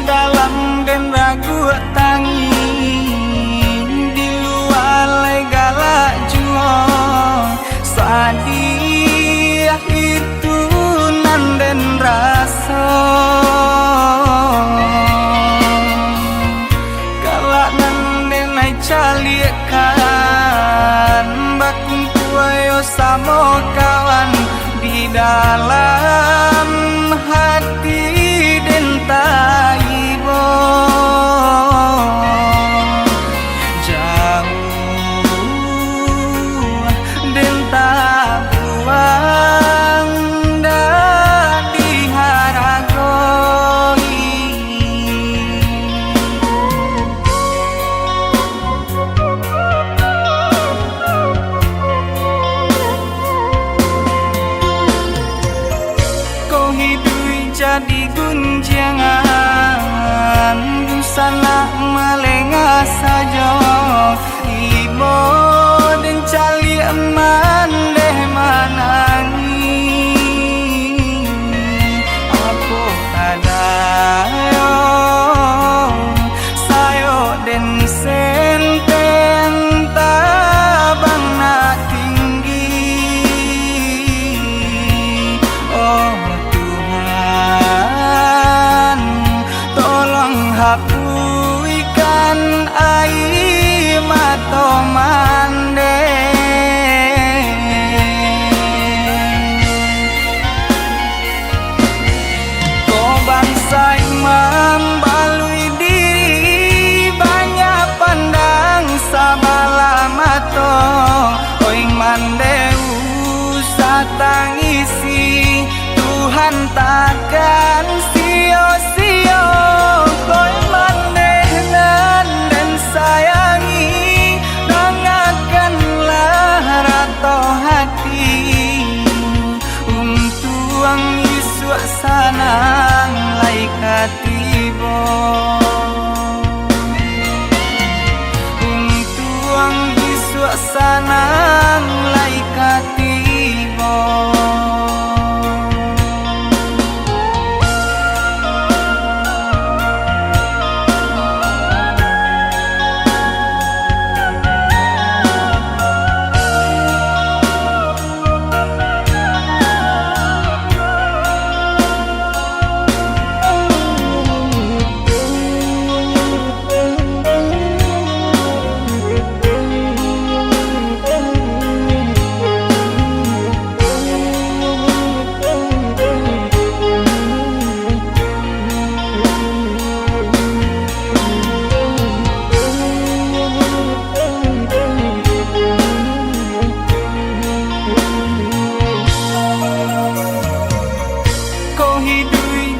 dalam dan ragu tangi di luar galak jua sadia itu nan dan rasa galak nan dan ai calikan bakung kuayo sama kawan di dalam hati dan taibo jauh dan tak buang dan diharagoi kau hidup jadi gunjangan busana melengah saja ibo dan cali eman deh manangi apa kadayo sayo dan senten tabang na tinggi oh hapuikan air mata mande kau bangsa imam balui diri banyak pandang sabala mata oi mandeu satangisi Tuhan takkan sia-sia kau manehnan dan sayangi dengarkanlah rata hati untuk Yesus sanang laikat tiba untuk Yesus sanang laikat tiba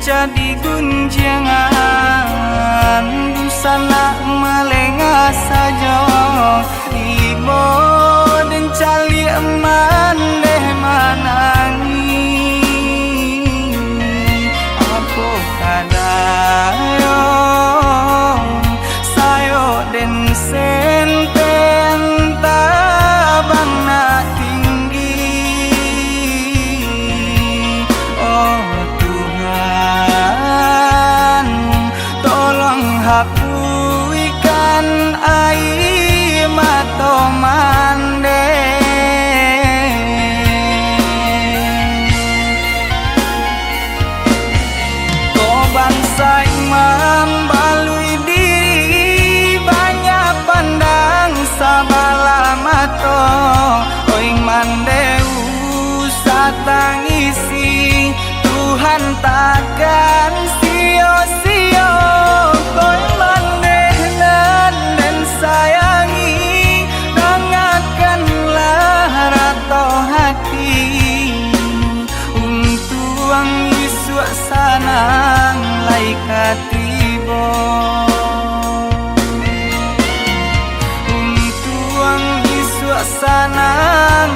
jadi gunjangan busana melengah saja ibo dan cali eman deh manangi apa kadayo sayo dan senten tabang na tinggi oh hapuikan air mata mande kau bangsa imam balui diri banyak pandang sabala mata oi mandeu satangisi Tuhan takkan sia-sia kau manehnan dan sayangi dengarkanlah rata hati untuk Yesus sanang laikat tiba untuk Yesus sanang